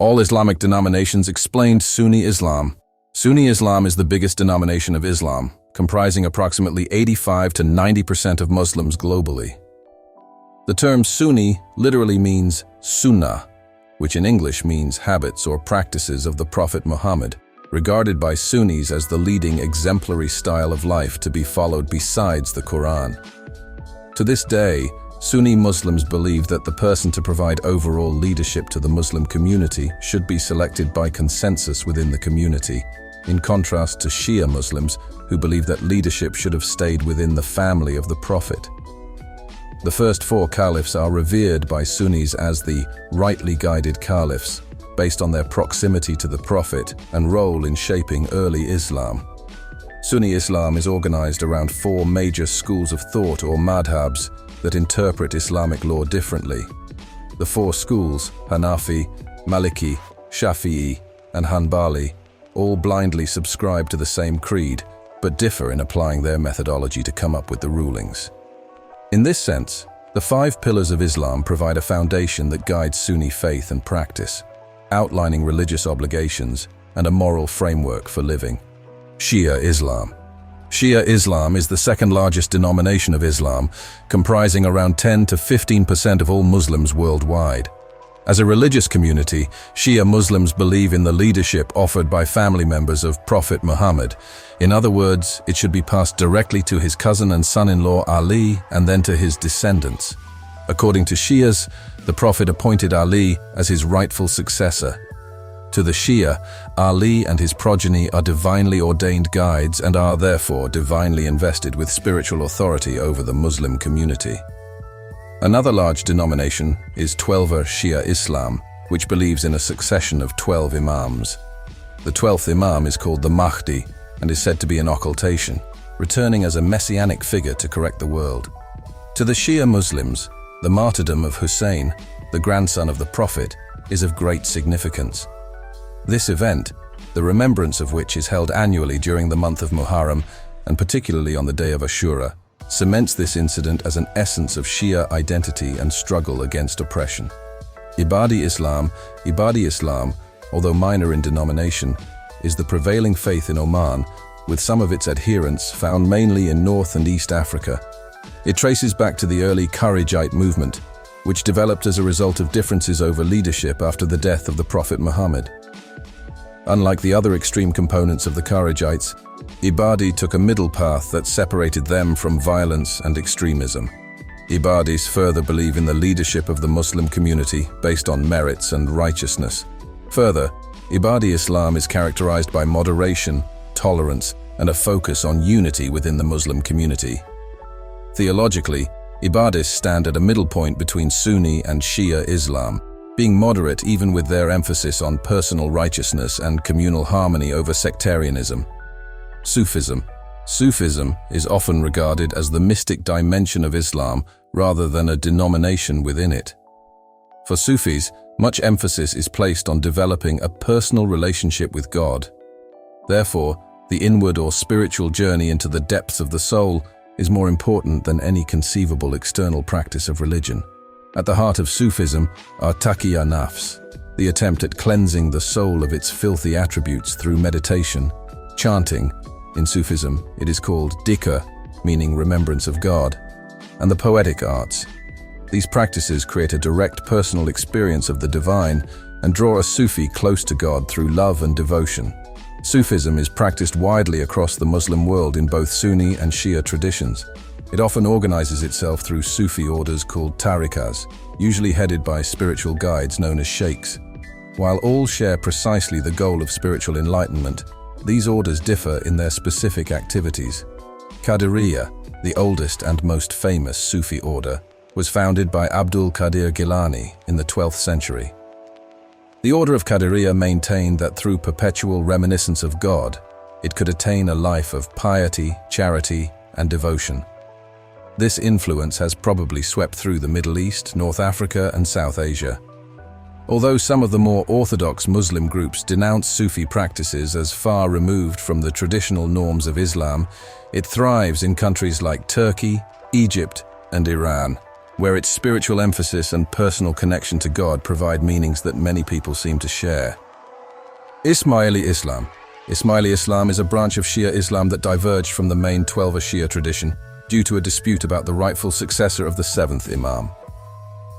All Islamic denominations explained Sunni Islam. Sunni Islam is the biggest denomination of Islam, comprising approximately 85 to 90% of Muslims globally. The term Sunni literally means sunnah, which in English means habits or practices of the Prophet Muhammad, regarded by Sunnis as the leading exemplary style of life to be followed besides the Quran. To this day, Sunni Muslims believe that the person to provide overall leadership to the Muslim community should be selected by consensus within the community, in contrast to Shia Muslims who believe that leadership should have stayed within the family of the Prophet. The first four caliphs are revered by Sunnis as the rightly guided caliphs, based on their proximity to the Prophet and role in shaping early Islam. Sunni Islam is organized around four major schools of thought or madhabs that interpret Islamic law differently. The four schools, Hanafi, Maliki, Shafi'i, and Hanbali, all blindly subscribe to the same creed, but differ in applying their methodology to come up with the rulings. In this sense, the five pillars of Islam provide a foundation that guides Sunni faith and practice, outlining religious obligations and a moral framework for living. Shia Islam. Shia Islam is the second largest denomination of Islam, comprising around 10 to 15% of all Muslims worldwide. As a religious community, Shia Muslims believe in the leadership offered by family members of Prophet Muhammad. In other words, it should be passed directly to his cousin and son-in-law Ali and then to his descendants. According to Shias, the Prophet appointed Ali as his rightful successor. To the Shia, Ali and his progeny are divinely ordained guides and are therefore divinely invested with spiritual authority over the Muslim community. Another large denomination is Twelver Shia Islam, which believes in a succession of 12 imams. The 12th imam is called the Mahdi and is said to be an occultation, returning as a messianic figure to correct the world. To the Shia Muslims, the martyrdom of Hussein, the grandson of the Prophet, is of great significance. This event, the remembrance of which is held annually during the month of Muharram, and particularly on the day of Ashura, cements this incident as an essence of Shia identity and struggle against oppression. Ibadi Islam, although minor in denomination, is the prevailing faith in Oman, with some of its adherents found mainly in North and East Africa. It traces back to the early Kharijite movement, which developed as a result of differences over leadership after the death of the Prophet Muhammad. Unlike the other extreme components of the Kharijites, Ibadi took a middle path that separated them from violence and extremism. Ibadis further believe in the leadership of the Muslim community based on merits and righteousness. Further, Ibadi Islam is characterized by moderation, tolerance, and a focus on unity within the Muslim community. Theologically, Ibadis stand at a middle point between Sunni and Shia Islam, being moderate even with their emphasis on personal righteousness and communal harmony over sectarianism. Sufism. Sufism is often regarded as the mystic dimension of Islam rather than a denomination within it. For Sufis, much emphasis is placed on developing a personal relationship with God. Therefore, the inward or spiritual journey into the depths of the soul is more important than any conceivable external practice of religion. At the heart of Sufism are taqiyya nafs, the attempt at cleansing the soul of its filthy attributes through meditation, chanting. In Sufism, it is called dhikr, meaning remembrance of God, and the poetic arts. These practices create a direct personal experience of the divine and draw a Sufi close to God through love and devotion. Sufism is practiced widely across the Muslim world in both Sunni and Shia traditions. It often organizes itself through Sufi orders called tariqas, usually headed by spiritual guides known as sheikhs. While all share precisely the goal of spiritual enlightenment, these orders differ in their specific activities. Qadiriyya, the oldest and most famous Sufi order, was founded by Abdul Qadir Gilani in the 12th century. The order of Qadiriyya maintained that through perpetual reminiscence of God, it could attain a life of piety, charity, and devotion. This influence has probably swept through the Middle East, North Africa, and South Asia. Although some of the more orthodox Muslim groups denounce Sufi practices as far removed from the traditional norms of Islam, it thrives in countries like Turkey, Egypt, and Iran. where its spiritual emphasis and personal connection to God provide meanings that many people seem to share. Ismaili Islam. Ismaili Islam is a branch of Shia Islam that diverged from the main 12 Shia tradition due to a dispute about the rightful successor of the 7th Imam.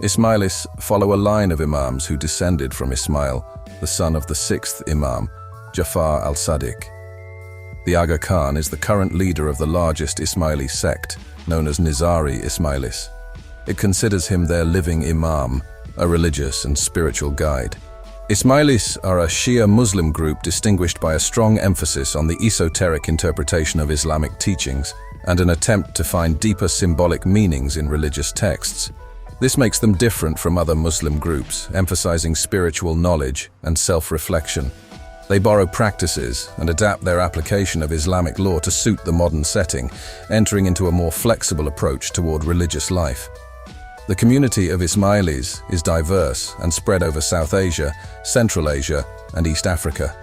Ismailis follow a line of Imams who descended from Ismail, the son of the 6th Imam, Jafar al-Sadiq. The Aga Khan is the current leader of the largest Ismaili sect, known as Nizari Ismailis. It considers him their living Imam, a religious and spiritual guide. Ismailis are a Shia Muslim group distinguished by a strong emphasis on the esoteric interpretation of Islamic teachings and an attempt to find deeper symbolic meanings in religious texts. This makes them different from other Muslim groups, emphasizing spiritual knowledge and self-reflection. They borrow practices and adapt their application of Islamic law to suit the modern setting, entering into a more flexible approach toward religious life. The community of Ismailis is diverse and spread over South Asia, Central Asia, and East Africa.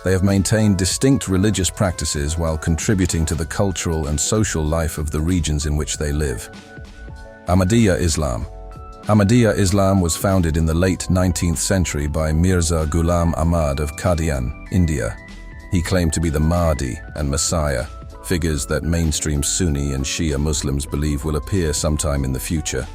They have maintained distinct religious practices while contributing to the cultural and social life of the regions in which they live. Ahmadiyya Islam. Ahmadiyya Islam was founded in the late 19th century by Mirza Ghulam Ahmad of Qadian, India. He claimed to be the Mahdi and Messiah, figures that mainstream Sunni and Shia Muslims believe will appear sometime in the future.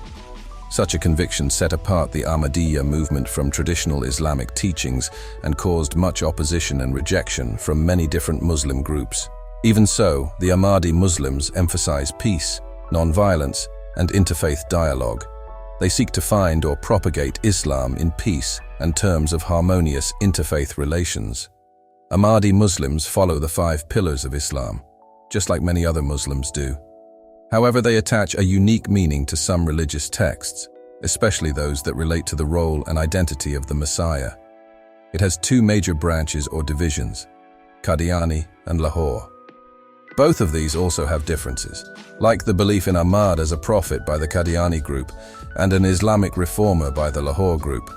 Such a conviction set apart the Ahmadiyya movement from traditional Islamic teachings and caused much opposition and rejection from many different Muslim groups. Even so, the Ahmadi Muslims emphasize peace, non-violence, and interfaith dialogue. They seek to find or propagate Islam in peace and terms of harmonious interfaith relations. Ahmadi Muslims follow the 5 pillars of Islam, just like many other Muslims do. However, they attach a unique meaning to some religious texts, especially those that relate to the role and identity of the Messiah. It has 2 major branches or divisions, Qadiani and Lahore. Both of these also have differences, like the belief in Ahmad as a prophet by the Qadiani group and an Islamic reformer by the Lahore group.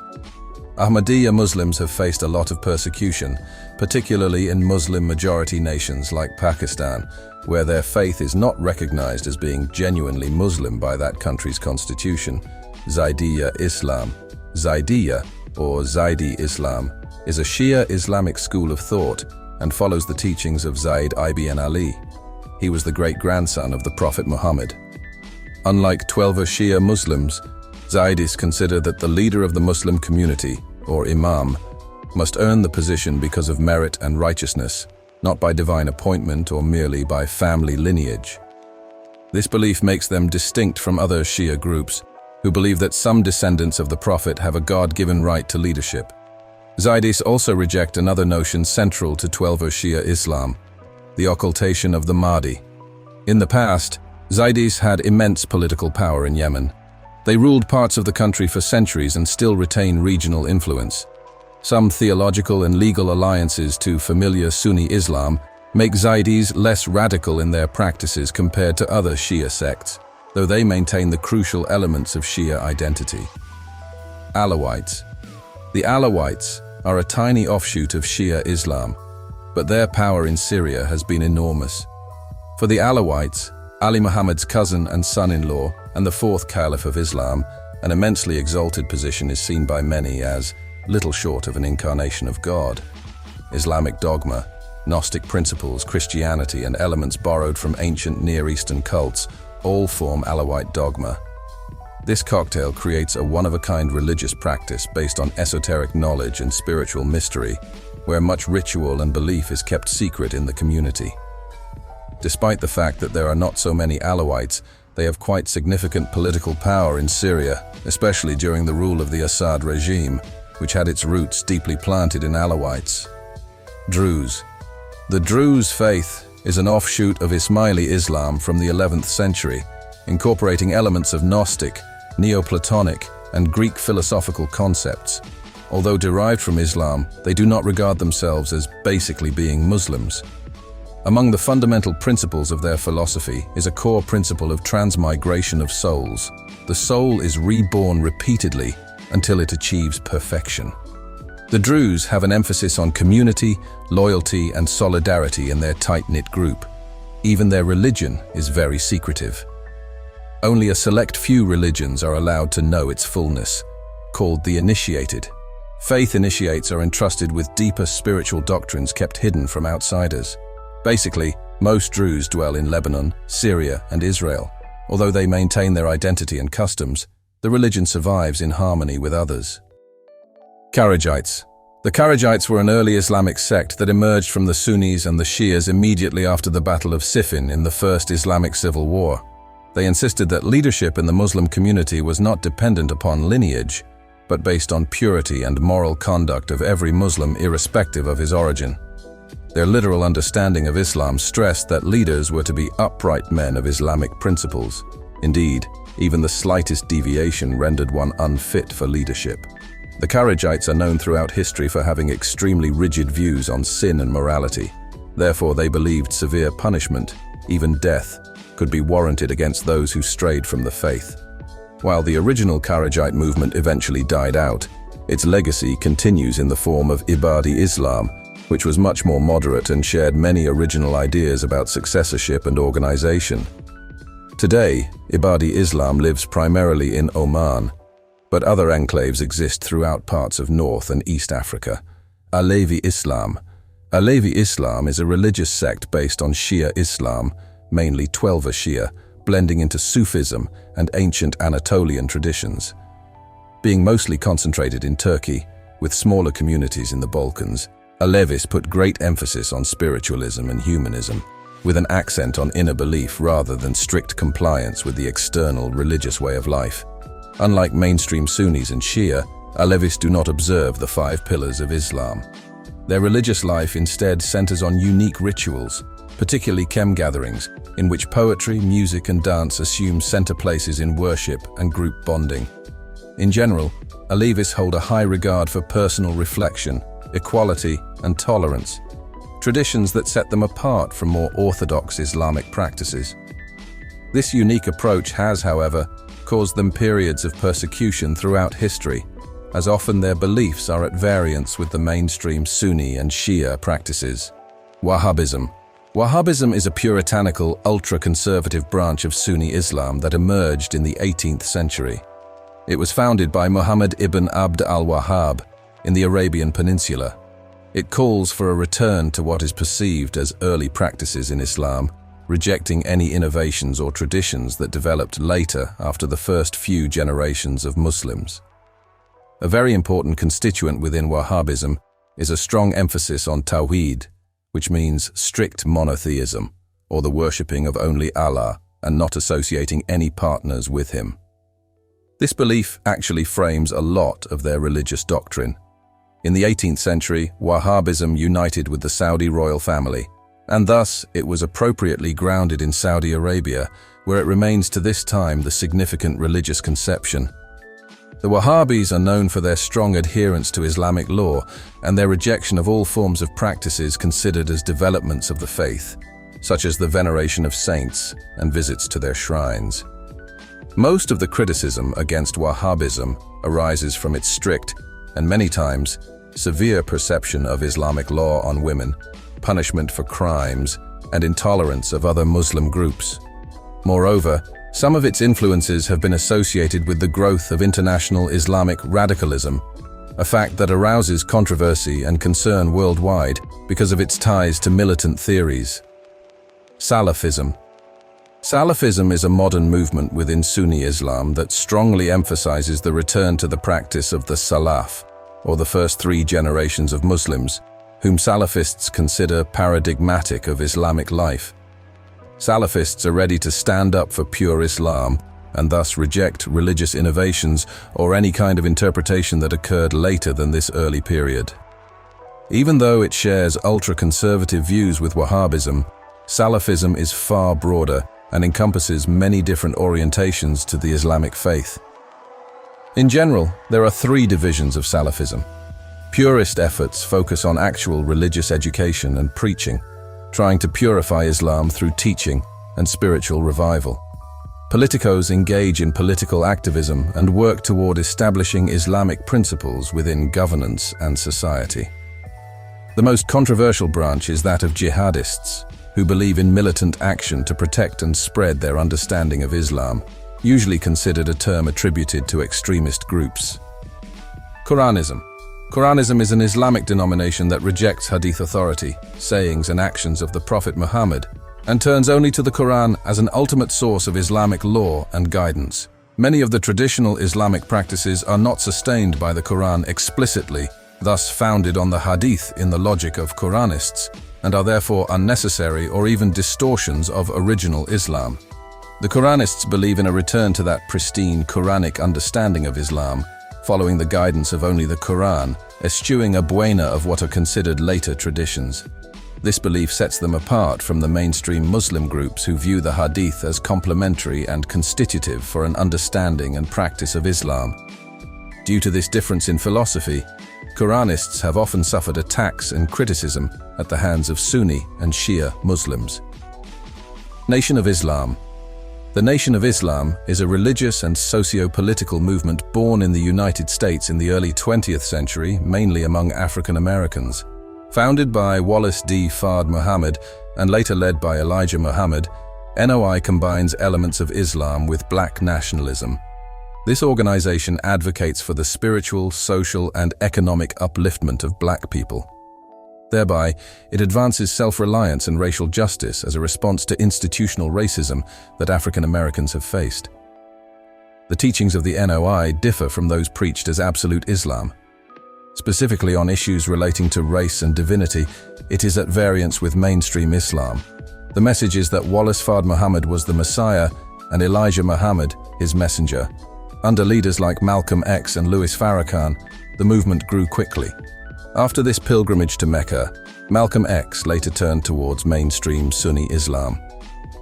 Ahmadiyya Muslims have faced a lot of persecution, particularly in Muslim-majority nations like Pakistan, where their faith is not recognized as being genuinely Muslim by that country's constitution. Zaydi Islam. Zaydiya, or Zaydi Islam, is a Shia Islamic school of thought and follows the teachings of Zayd ibn Ali. He was the great-grandson of the Prophet Muhammad. Unlike 12 Shia Muslims, Zaydis consider that the leader of the Muslim community, or Imam, must earn the position because of merit and righteousness, not by divine appointment or merely by family lineage. This belief makes them distinct from other Shia groups, who believe that some descendants of the Prophet have a God-given right to leadership. Zaydis also reject another notion central to 12 Shia Islam, the occultation of the Mahdi. In the past, Zaydis had immense political power in Yemen. They ruled parts of the country for centuries and still retain regional influence. Some theological and legal alliances to familiar Sunni Islam make Zaydis less radical in their practices compared to other Shia sects, though they maintain the crucial elements of Shia identity. Alawites. The Alawites are a tiny offshoot of Shia Islam, but their power in Syria has been enormous. For the Alawites, Ali Muhammad's cousin and son-in-law and the 4th Caliph of Islam, an immensely exalted position is seen by many as little short of an incarnation of God. Islamic dogma, Gnostic principles, Christianity, and elements borrowed from ancient Near Eastern cults all form Alawite dogma. This cocktail creates a one-of-a-kind religious practice based on esoteric knowledge and spiritual mystery, where much ritual and belief is kept secret in the community. Despite the fact that there are not so many Alawites, they have quite significant political power in Syria, especially during the rule of the Assad regime, which had its roots deeply planted in Alawites. Druze. The Druze faith is an offshoot of Ismaili Islam from the 11th century, incorporating elements of Gnostic, Neoplatonic, and Greek philosophical concepts. Although derived from Islam, they do not regard themselves as basically being Muslims. Among the fundamental principles of their philosophy is a core principle of transmigration of souls. The soul is reborn repeatedly until it achieves perfection. The Druze have an emphasis on community, loyalty, and solidarity in their tight-knit group. Even their religion is very secretive. Only a select few religions are allowed to know its fullness, called the initiated. Faith initiates are entrusted with deeper spiritual doctrines kept hidden from outsiders. Basically, most Druze dwell in Lebanon, Syria, and Israel. Although they maintain their identity and customs, the religion survives in harmony with others. Kharijites. The Kharijites were an early Islamic sect that emerged from the Sunnis and the Shias immediately after the Battle of Siffin in the First Islamic Civil War. They insisted that leadership in the Muslim community was not dependent upon lineage, but based on purity and moral conduct of every Muslim irrespective of his origin. Their literal understanding of Islam stressed that leaders were to be upright men of Islamic principles. Indeed, even the slightest deviation rendered one unfit for leadership. The Kharijites are known throughout history for having extremely rigid views on sin and morality. Therefore, they believed severe punishment, even death, could be warranted against those who strayed from the faith. While the original Kharijite movement eventually died out, its legacy continues in the form of Ibadi Islam, which was much more moderate and shared many original ideas about successorship and organization. Today, Ibadi Islam lives primarily in Oman, but other enclaves exist throughout parts of North and East Africa. Alevi Islam. Alevi Islam is a religious sect based on Shia Islam, mainly Twelver Shia, blending into Sufism and ancient Anatolian traditions. Being mostly concentrated in Turkey, with smaller communities in the Balkans, Alevis put great emphasis on spiritualism and humanism, with an accent on inner belief rather than strict compliance with the external religious way of life. Unlike mainstream Sunnis and Shia, Alevis do not observe the 5 pillars of Islam. Their religious life instead centers on unique rituals, particularly Kem gatherings, in which poetry, music, and dance assume center places in worship and group bonding. In general, Alevis hold a high regard for personal reflection, equality, and tolerance, traditions that set them apart from more orthodox Islamic practices. This unique approach has, however, caused them periods of persecution throughout history, as often their beliefs are at variance with the mainstream Sunni and Shia practices. Wahhabism. Wahhabism is a puritanical, ultra-conservative branch of Sunni Islam that emerged in the 18th century. It was founded by Muhammad ibn Abd al-Wahhab in the Arabian Peninsula. It calls for a return to what is perceived as early practices in Islam, rejecting any innovations or traditions that developed later after the first few generations of Muslims. A very important constituent within Wahhabism is a strong emphasis on Tawheed, which means strict monotheism, or the worshipping of only Allah and not associating any partners with him. This belief actually frames a lot of their religious doctrine. In the 18th century, Wahhabism united with the Saudi royal family, and thus it was appropriately grounded in Saudi Arabia, where it remains to this time the significant religious conception. The Wahhabis are known for their strong adherence to Islamic law and their rejection of all forms of practices considered as developments of the faith, such as the veneration of saints and visits to their shrines. Most of the criticism against Wahhabism arises from its strict, and many times, severe perception of Islamic law on women, punishment for crimes, and intolerance of other Muslim groups. Moreover, some of its influences have been associated with the growth of international Islamic radicalism, a fact that arouses controversy and concern worldwide because of its ties to militant theories. Salafism. Salafism is a modern movement within Sunni Islam that strongly emphasizes the return to the practice of the Salaf, or the first 3 generations of Muslims, whom Salafists consider paradigmatic of Islamic life. Salafists are ready to stand up for pure Islam and thus reject religious innovations or any kind of interpretation that occurred later than this early period. Even though it shares ultra-conservative views with Wahhabism, Salafism is far broader and encompasses many different orientations to the Islamic faith. In general, there are 3 divisions of Salafism. Purist efforts focus on actual religious education and preaching, trying to purify Islam through teaching and spiritual revival. Politicos engage in political activism and work toward establishing Islamic principles within governance and society. The most controversial branch is that of jihadists, who believe in militant action to protect and spread their understanding of Islam. usually considered a term attributed to extremist groups. Quranism. Quranism is an Islamic denomination that rejects hadith authority, sayings and actions of the Prophet Muhammad, and turns only to the Quran as an ultimate source of Islamic law and guidance. Many of the traditional Islamic practices are not sustained by the Quran explicitly, thus founded on the hadith in the logic of Quranists, and are therefore unnecessary or even distortions of original Islam. The Quranists believe in a return to that pristine Quranic understanding of Islam, following the guidance of only the Quran, eschewing a buena of what are considered later traditions. This belief sets them apart from the mainstream Muslim groups who view the hadith as complementary and constitutive for an understanding and practice of Islam. Due to this difference in philosophy, Quranists have often suffered attacks and criticism at the hands of Sunni and Shia Muslims. Nation of Islam. The Nation of Islam is a religious and socio-political movement born in the United States in the early 20th century, mainly among African Americans. Founded by Wallace D. Fard Muhammad and later led by Elijah Muhammad, NOI combines elements of Islam with black nationalism. This organization advocates for the spiritual, social, and economic upliftment of black people. Thereby, it advances self-reliance and racial justice as a response to institutional racism that African Americans have faced. The teachings of the NOI differ from those preached as absolute Islam. Specifically on issues relating to race and divinity, it is at variance with mainstream Islam. The message is that Wallace Fard Muhammad was the Messiah and Elijah Muhammad, his messenger. Under leaders like Malcolm X and Louis Farrakhan, the movement grew quickly. After this pilgrimage to Mecca, Malcolm X later turned towards mainstream Sunni Islam.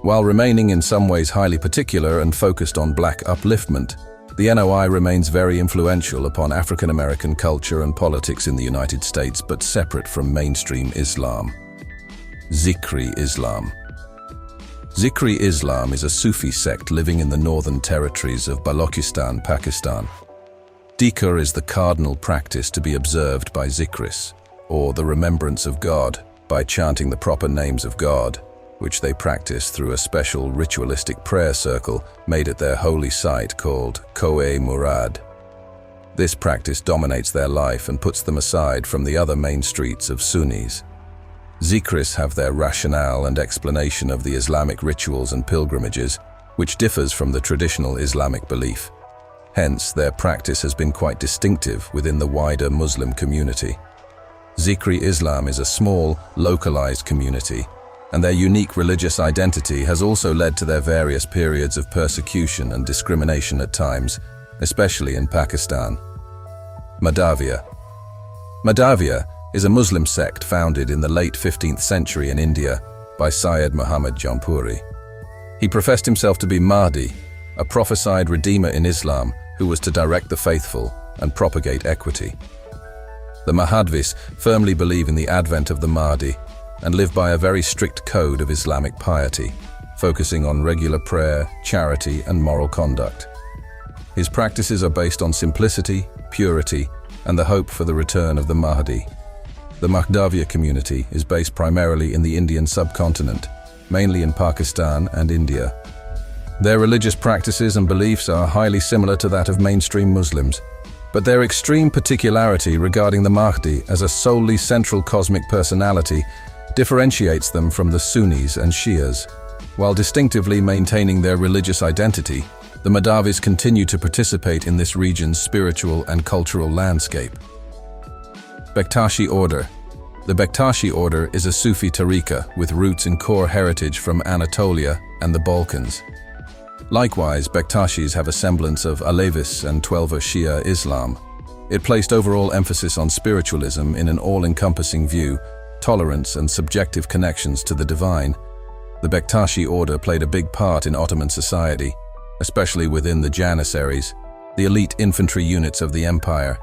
While remaining in some ways highly particular and focused on black upliftment, the NOI remains very influential upon African American culture and politics in the United States, but separate from mainstream Islam. Zikri Islam. Zikri Islam is a Sufi sect living in the northern territories of Balochistan, Pakistan. Dhikr is the cardinal practice to be observed by Zikris, or the remembrance of God, by chanting the proper names of God, which they practice through a special ritualistic prayer circle made at their holy site called Koh-e Murad. This practice dominates their life and puts them aside from the other main streets of Sunnis. Zikris have their rationale and explanation of the Islamic rituals and pilgrimages, which differs from the traditional Islamic belief. Hence, their practice has been quite distinctive within the wider Muslim community. Zikri Islam is a small, localized community, and their unique religious identity has also led to their various periods of persecution and discrimination at times, especially in Pakistan. Mahdavia. Mahdavia is a Muslim sect founded in the late 15th century in India by Syed Muhammad Jaunpuri. He professed himself to be Mahdi, a prophesied redeemer in Islam who was to direct the faithful and propagate equity. The Mahdvis firmly believe in the advent of the Mahdi and live by a very strict code of Islamic piety, focusing on regular prayer, charity, and moral conduct. His practices are based on simplicity, purity, and the hope for the return of the Mahdi. The Mahdavia community is based primarily in the Indian subcontinent, mainly in Pakistan and India. Their religious practices and beliefs are highly similar to that of mainstream Muslims, but their extreme particularity regarding the Mahdi as a solely central cosmic personality differentiates them from the Sunnis and Shias. While distinctively maintaining their religious identity, the Mahdvis continue to participate in this region's spiritual and cultural landscape. Bektashi Order. The Bektashi Order is a Sufi tariqa with roots in core heritage from Anatolia and the Balkans. Likewise, Bektashis have a semblance of Alevis and Twelver Shia Islam. It placed overall emphasis on spiritualism in an all-encompassing view, tolerance and subjective connections to the divine. The Bektashi Order played a big part in Ottoman society, especially within the Janissaries, the elite infantry units of the empire.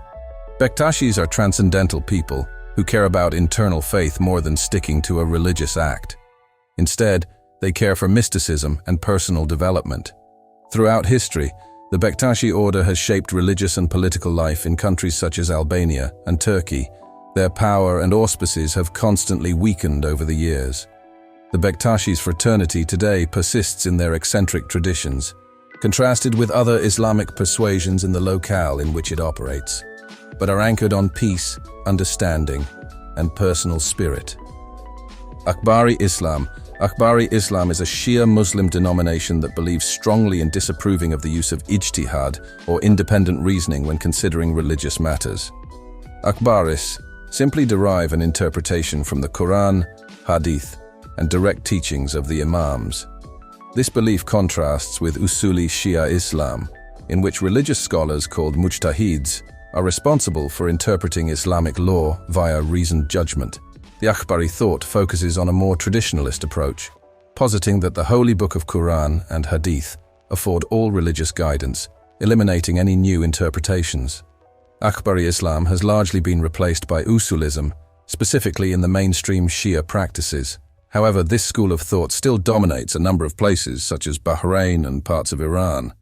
Bektashis are transcendental people who care about internal faith more than sticking to a religious act. Instead, they care for mysticism and personal development. Throughout history, the Bektashi Order has shaped religious and political life in countries such as Albania and Turkey. Their power and auspices have constantly weakened over the years. The Bektashis' fraternity today persists in their eccentric traditions. contrasted with other Islamic persuasions in the locale in which it operates, but are anchored on peace, understanding, and personal spirit. Akbari Islam. Akbari Islam is a Shia Muslim denomination that believes strongly in disapproving of the use of ijtihad, or independent reasoning, when considering religious matters. Akbaris simply derive an interpretation from the Quran, Hadith, and direct teachings of the Imams. This belief contrasts with Usuli Shia Islam, in which religious scholars called mujtahids are responsible for interpreting Islamic law via reasoned judgment. The Akbari thought focuses on a more traditionalist approach, positing that the Holy Book of Quran and Hadith afford all religious guidance, eliminating any new interpretations. Akbari Islam has largely been replaced by Usulism, specifically in the mainstream Shia practices. However, this school of thought still dominates a number of places such as Bahrain and parts of Iran.